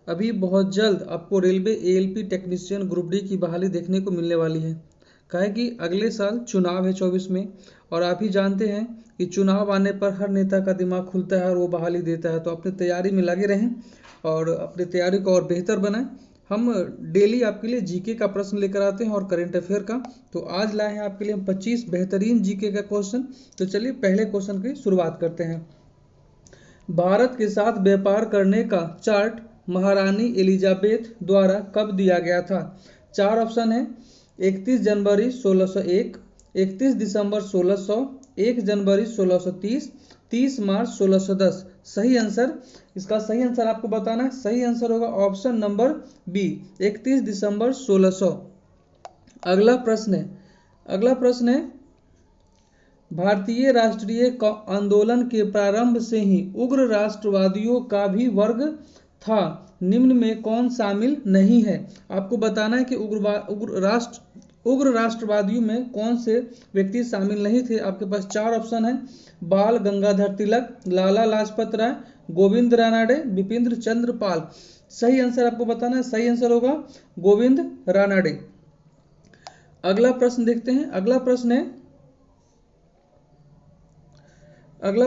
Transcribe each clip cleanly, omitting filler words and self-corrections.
अभी बहुत जल्द आपको railway ALP technician group D की बहाली देखने को मिलने वाली है। काहे कि अगले साल चुनाव है 24 में, और आप ही जानते हैं कि चुनाव आने पर हर नेता का दिमाग खुलता है और वो बहाली देता है। तो अपनी तैयारी में लगे रहें और अपनी तैयारी को और बेहतर बनाएं। हम डेली आपके लिए जीके का प्रश्न लेकर आते हैं और करंट अफेयर का। तो आज लाए हैं आपके लिए हम 25 बेहतरीन जीके का क्वेश्चन। तो चलिए पहले क्वेश्चन की शुरुआत करते हैं। भारत के साथ व्यापार करने का चार्ट महारानी एलिजाबेथ द्वारा कब दिया गया था? 4 ऑप्शन है। 31 जनवरी 1601, 31 दिसंबर 1600, 1 जनवरी 1630, 30 मार्च 1610। सही आंसर, इसका सही आंसर आपको बताना है। सही आंसर होगा ऑप्शन नंबर बी, 31 दिसंबर 1600। अगला प्रश्न है भारतीय राष्ट्रीय आंदोलन के प्रारंभ से ही उग्र राष्ट्रवादियों का भी वर्ग था, निम्न में कौन शामिल नहीं है? आपको बताना है कि उग्र राष्ट्रवादियों में कौन से व्यक्ति शामिल नहीं थे। आपके पास 4 ऑप्शन है। बाल गंगाधर तिलक, लाला लाजपत राय, गोविंद रानाडे, बिपिन चंद्र पाल। सही आंसर आपको बताना है। सही आंसर होगा गोविंद रानाडे। अगला प्रश्न देखते हैं। अगला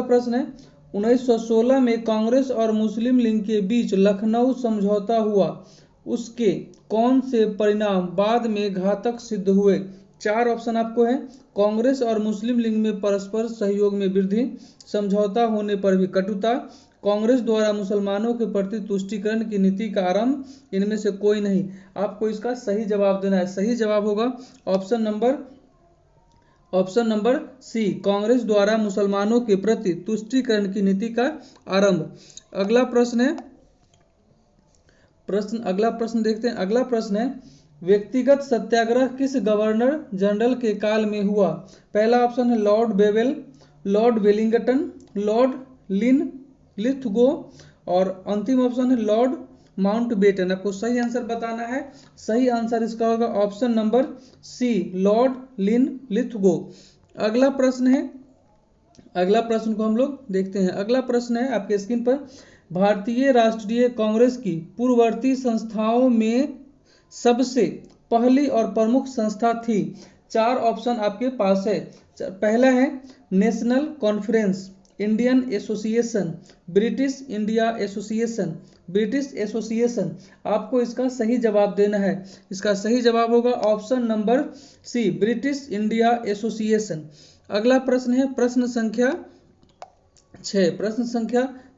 प्रश्न है 1916 में कांग्रेस और मुस्लिम लीग के बीच लखनऊ समझौता हुआ, उसके कौन से परिणाम बाद में घातक सिद्ध हुए? 4 ऑप्शन आपको है। कांग्रेस और मुस्लिम लीग में परस्पर सहयोग में वृद्धि, समझौता होने पर भी कटुता, कांग्रेस द्वारा मुसलमानों के प्रति तुष्टीकरण की नीति का आरंभ, इनमें से कोई नहीं। आपको इसका सही जवाब देना है। सही जवाब होगा ऑप्शन नंबर सी, कांग्रेस द्वारा मुसलमानों के प्रति तुष्टीकरण की नीति का आरंभ। अगला प्रश्न देखते हैं। अगला प्रश्न है व्यक्तिगत सत्याग्रह किस गवर्नर जनरल के काल में हुआ? पहला ऑप्शन है Lord Wavell, Lord Wellington, Lord Lithgow, और अंतिम ऑप्शन है लॉर्ड माउंटबेटन। आपको सही आंसर बताना है। सही आंसर इसका होगा option number C, Lord Lithgow. अगला प्रश्न को हम लोग देखते हैं। अगला प्रश्न है आपके स्क्रीन पर, भारतीय राष्ट्रीय कांग्रेस की पूर्ववर्ती संस्थाओं में सबसे पहली और प्रमुख संस्था थी। 4 ऑप्शन आपके पास है। पहला है national conference, Indian association, British India association, British association. आपको इसका सही जवाब देना है। इसका सही जवाब होगा option number C, British India Association. अगला प्रश्न है प्रश्न संख्या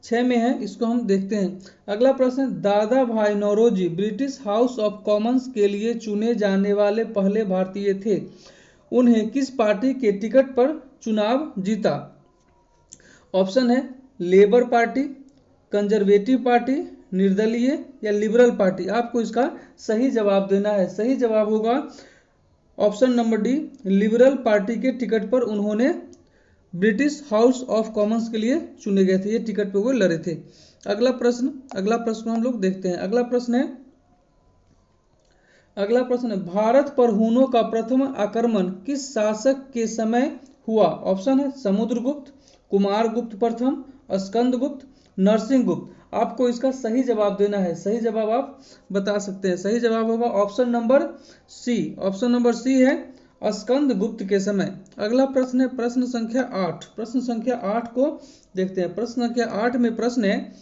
6 में है, इसको हम देखते हैं। अगला प्रश्न है Dadabhai Naoroji British House of Commons के लिए चुने जाने वाले पहले भारतीय थे। उन्हें किस पार्टी के टिकट पर चुनाव जीता? ऑप्शन है लेबर पार्टी, कंजर्वेटिव पार्टी, निर्दलीय या लिबरल पार्टी। आपको इसका सही जवाब देना है। सही जवाब होगा option number D, liberal party के टिकट पर उन्होंने ब्रिटिश हाउस ऑफ कॉमन्स के लिए चुने गए थे। ये टिकट पे वो लड़े थे। अगला प्रश्न हम लोग देखते हैं। अगला प्रश्न है भारत पर हुनों का प्रथम आक्रमण किस शासक के समय हुआ? ऑप्शन है समुद्रगुप्त, कुमारगुप्त प्रथम, स्कंदगुप्त, नरसिंहगुप्त। आपको इसका सही जवाब देना है। सही जवाब आप बता सकते हैं। सही जवाब होगा option number C. Option number C है स्कंदगुप्त के समय। अगला प्रश्न है प्रश्न संख्या 8। प्रश्न संख्या 8 को देखते हैं। प्रश्न संख्या 8 में प्रश्न है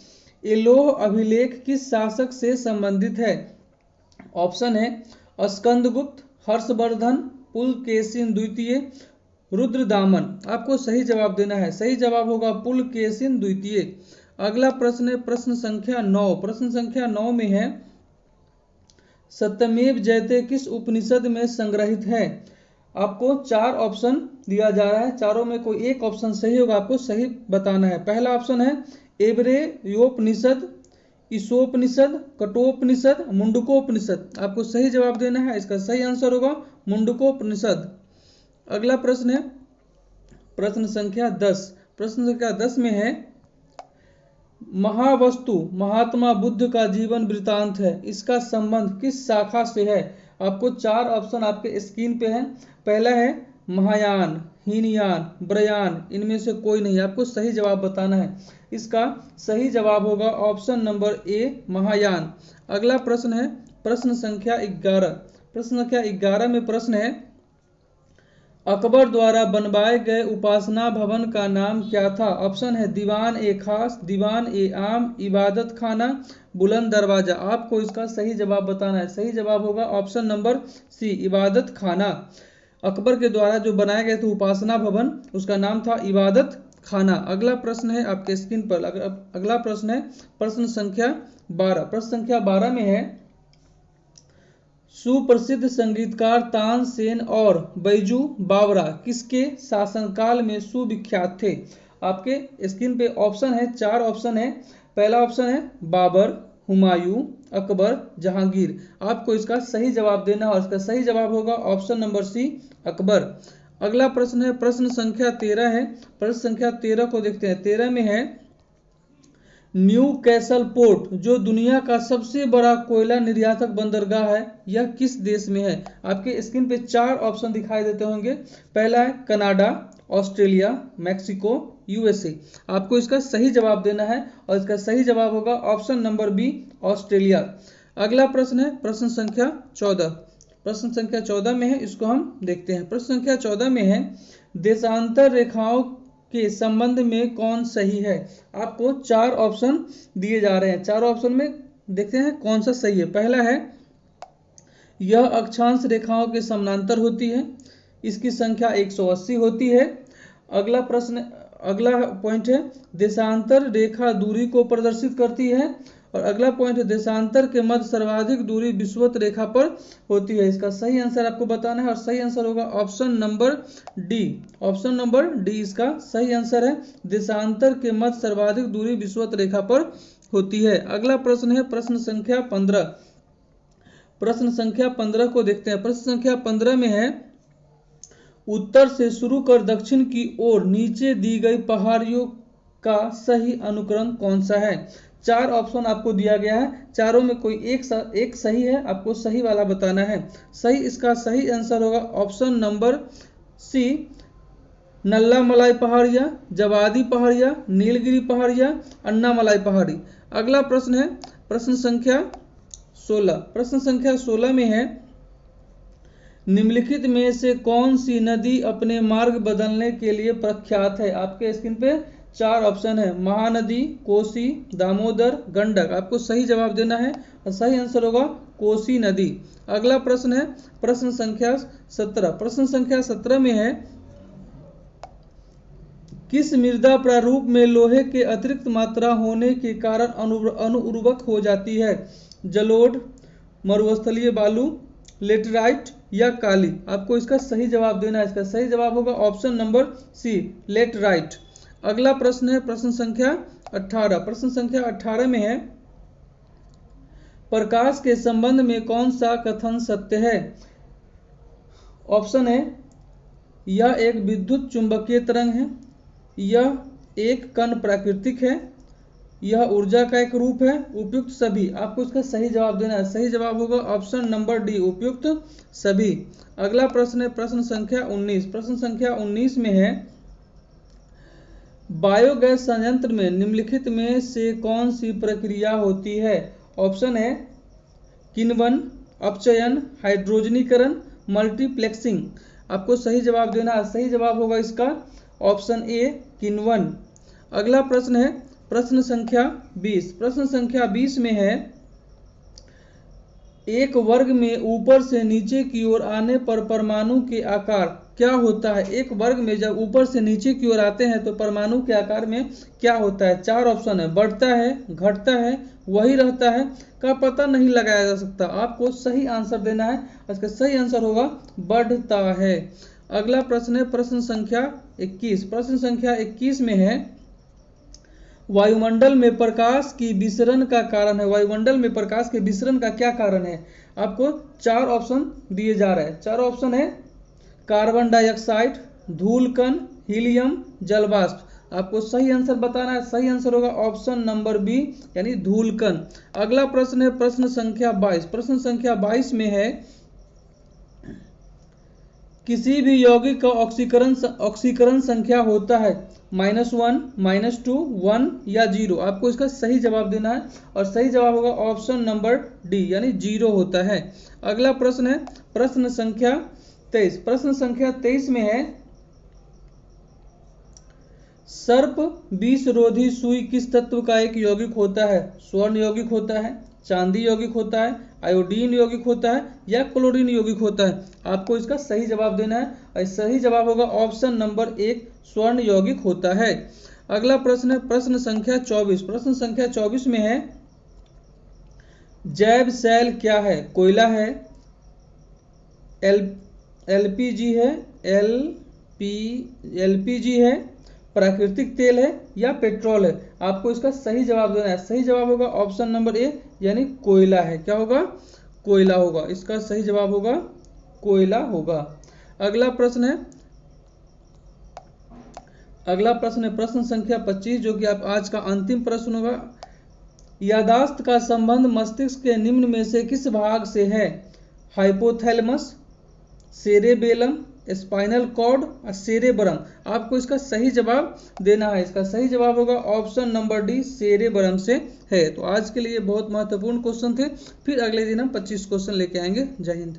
एलोह अभिलेख किस शासक से संबंधित है? ऑप्शन है स्कंदगुप्त, हर्षवर्धन, पुलकेशिन द्वितीय, रुद्रदामन। आपको सही जवाब देना है। सही जवाब होगा पुलकेशिन द्वितीय। अगला प्रश्न है प्रश्न संख्या 9। प्रश्न संख्या 9 में है सत्यमेव जयते किस उपनिषद में संग्रहित है? आपको 4 ऑप्शन दिया जा रहा है। चारों में कोई एक ऑप्शन सही होगा। आपको सही बताना है। पहला ऑप्शन है एवरेयोपनिषद, ईशोपनिषद, कठोपनिषद, मुंडकोपनिषद। आपको सही जवाब देना है। इसका सही आंसर होगा मुंडकोपनिषद। अगला प्रश्न है प्रश्न संख्या 10। प्रश्न संख्या 10 में है महावस्तु महात्मा बुद्ध का जीवन वृतांत है, इसका संबंध किस शाखा से है? आपको 4 ऑप्शन आपके स्क्रीन पे है। पहला है महायान, हीनयान, ब्रयान, इनमें से कोई नहीं। आपको सही जवाब बताना है। इसका सही जवाब होगा ऑप्शन नंबर ए, महायान। अगला प्रश्न है प्रश्न संख्या 11। प्रश्न संख्या 11 में प्रश्न है, अकबर द्वारा बनवाए गए उपासना भवन का नाम क्या था? ऑप्शन है दीवान ए खास, दीवान ए आम, इबादत खाना, बुलंद दरवाजा। आपको इसका सही जवाब बताना है। सही जवाब होगा ऑप्शन नंबर सी, इबादत खाना। अकबर के द्वारा जो बनाए गए थे उपासना भवन, उसका नाम था इबादत खाना। अगला प्रश्न है आपके स्क्रीन पर, अगला प्रश्न है प्रश्न संख्या 12। प्रश्न संख्या 12 में है, सुप्रसिद्ध संगीतकार तानसेन और बैजू बावरा किसके शासनकाल में सुविख्यात थे? आपके स्क्रीन पे ऑप्शन है, 4 ऑप्शन है। पहला ऑप्शन है बाबर, हुमायूं, अकबर, जहांगीर। आपको इसका सही जवाब देना है और इसका सही जवाब होगा ऑप्शन नंबर सी, अकबर। अगला प्रश्न है प्रश्न संख्या 13 है। प्रश्न संख्या 13 को देखते हैं। 13 में है, न्यू कैसल पोर्ट जो दुनिया का सबसे बड़ा कोयला निर्यातक बंदरगाह है, यह किस देश में है? आपके स्क्रीन पे 4 ऑप्शन दिखाई देते होंगे। पहला है कनाडा, ऑस्ट्रेलिया, मैक्सिको, यूएसए। आपको इसका सही जवाब देना है और इसका सही जवाब होगा ऑप्शन नंबर बी, ऑस्ट्रेलिया। अगला प्रश्न है प्रश्न संख्या 14। प्रश्न संख्या 14 में है, इसको हम देखते हैं। प्रश्न संख्या 14 में है, देशांतर रेखाओं के संबंध में कौन सही है? आपको 4 ऑप्शन दिए जा रहे हैं। 4 ऑप्शन में देखते हैं कौन सा सही है। पहला है, यह अक्षांश रेखाओं के समानांतर होती है, इसकी संख्या 180 होती है। अगला पॉइंट है, देशांतर रेखा दूरी को प्रदर्शित करती है। और अगला पॉइंट है, देशांतर के मध्य सर्वाधिक दूरी विषुवत रेखा पर होती है। इसका सही आंसर आपको बताना है और सही आंसर होगा option number D. Option number D इसका सही आंसर है। देशांतर के मध्य सर्वाधिक दूरी विषुवत रेखा पर होती है। अगला प्रश्न है प्रश्न संख्या 15। प्रश्न संख्या 15 को देखते हैं। प्रश्न संख्या 15 में है, उत्तर से शुरू कर दक्षिण की ओर नीचे दी गई पहाड़ियों का सही अनुक्रम कौन सा है? 4 ऑप्शन आपको दिया गया है। चारों में कोई एक सही है, आपको सही वाला बताना है। सही इसका सही आंसर होगा ऑप्शन नंबर सी, नल्लामलाई पहाड़ियाँ, जवादी पहाड़ियाँ, नीलगिरी पहाड़ियाँ, अन्नामलाई पहाड़ी। अगला प्रश्न है प्रश्न संख्या 16। प्रश्न संख्या 16 में है, निम्नलिखित में से कौन सी नदी अपने मार्ग बदलने के लिए प्रख्यात है? आपके स्क्रीन पे 4 ऑप्शन है, महानदी, कोसी, दामोदर, गंडक। आपको सही जवाब देना है और सही आंसर होगा कोसी नदी। अगला प्रश्न है प्रश्न संख्या 17। प्रश्न संख्या 17 में है, किस मृदा प्रारूप में लोहे के अतिरिक्त मात्रा होने के कारण अनुउर्वरक हो जाती है? जलोढ़, मरुस्थलीय बालू, लेटराइट या काली? आपको इसका सही जवाब देना है। इसका सही जवाब होगा ऑप्शन नंबर सी, लेटराइट। अगला प्रश्न है प्रश्न संख्या 18। प्रश्न संख्या 18 में है, प्रकाश के संबंध में कौन सा कथन सत्य है? ऑप्शन है, यह एक विद्युत चुंबकीय तरंग है, यह एक कण प्राकृतिक है, यह ऊर्जा का एक रूप है, उपयुक्त सभी। आपको इसका सही जवाब देना है। सही जवाब होगा ऑप्शन नंबर डी, उपयुक्त सभी। अगला प्रश्न है प्रश्न संख्या 19। प्रश्न संख्या 19 में है, बायोगैस संयंत्र में निम्नलिखित में से कौन सी प्रक्रिया होती है? ऑप्शन है, किण्वन, अपचयन, हाइड्रोजनीकरण, मल्टीप्लेक्सिंग। आपको सही जवाब देना है। सही जवाब होगा इसका ऑप्शन ए, किण्वन। अगला प्रश्न है प्रश्न संख्या 20। प्रश्न संख्या 20 में है, एक वर्ग में ऊपर से नीचे की ओर आने पर परमाणु के आकार क्या होता है? एक वर्ग में जब ऊपर से नीचे की ओर आते हैं तो परमाणु के आकार में क्या होता है? 4 ऑप्शन है, बढ़ता है, घटता है, वही रहता है, का पता नहीं लगाया जा सकता। आपको सही आंसर देना है। इसका सही आंसर होगा बढ़ता है। अगला प्रश्न है प्रश्न संख्या 21। प्रश्न संख्या 21 में है, वायुमंडल में प्रकाश की विसरण का कारण है। वायुमंडल में प्रकाश के विसरण का क्या कारण है? आपको 4 ऑप्शन दिए जा रहे हैं। 4 ऑप्शन है, कार्बन डाइऑक्साइड, धूलकण, हीलियम, जलवाष्प। आपको सही आंसर बताना है। सही आंसर होगा ऑप्शन नंबर बी, यानी धूलकण। अगला प्रश्न है प्रश्न संख्या 22। प्रश्न संख्या 22 में है, किसी भी यौगिक का ऑक्सीकरण संख्या होता है -1, -2, 1 या 0। आपको इसका सही जवाब देना है और सही जवाब होगा ऑप्शन नंबर डी यानी 0 होता है। अगला प्रश्न है प्रश्न संख्या 23। प्रश्न संख्या 23 में है सर्प विषरोधी सुई किस तत्व का एक यौगिक होता है? स्वर्ण यौगिक होता है, चांदी यौगिक होता है, आयोडीन यौगिक होता है या क्लोरीन यौगिक होता है? आपको इसका सही जवाब देना है और सही जवाब होगा ऑप्शन नंबर 1 स्वर्ण यौगिक होता है। अगला प्रश्न है प्रश्न संख्या 24। प्रश्न संख्या 24 में है जैव सेल क्या है? कोयला है, एलपीजी है, एलपीजी है, प्राकृतिक तेल है या पेट्रोल है? आपको इसका सही जवाब देना है। सही जवाब होगा ऑप्शन नंबर ए यानी कोयला है। क्या होगा? कोयला होगा। इसका सही जवाब होगा कोयला होगा। अगला प्रश्न है प्रश्न संख्या 25 जो कि आप आज का अंतिम प्रश्न होगा। यादाश्त का संबंध मस्तिष्क के निम्न में से किस भाग से है? हाइपोथैलेमस, सेरेबेलम, स्पाइनल कॉर्ड और सेरेब्रम। आपको इसका सही जवाब देना है। इसका सही जवाब होगा ऑप्शन नंबर डी सेरेब्रम से है। तो आज के लिए बहुत महत्वपूर्ण क्वेश्चन थे। फिर अगले दिन हम 25 क्वेश्चन लेके आएंगे। जय हिंद।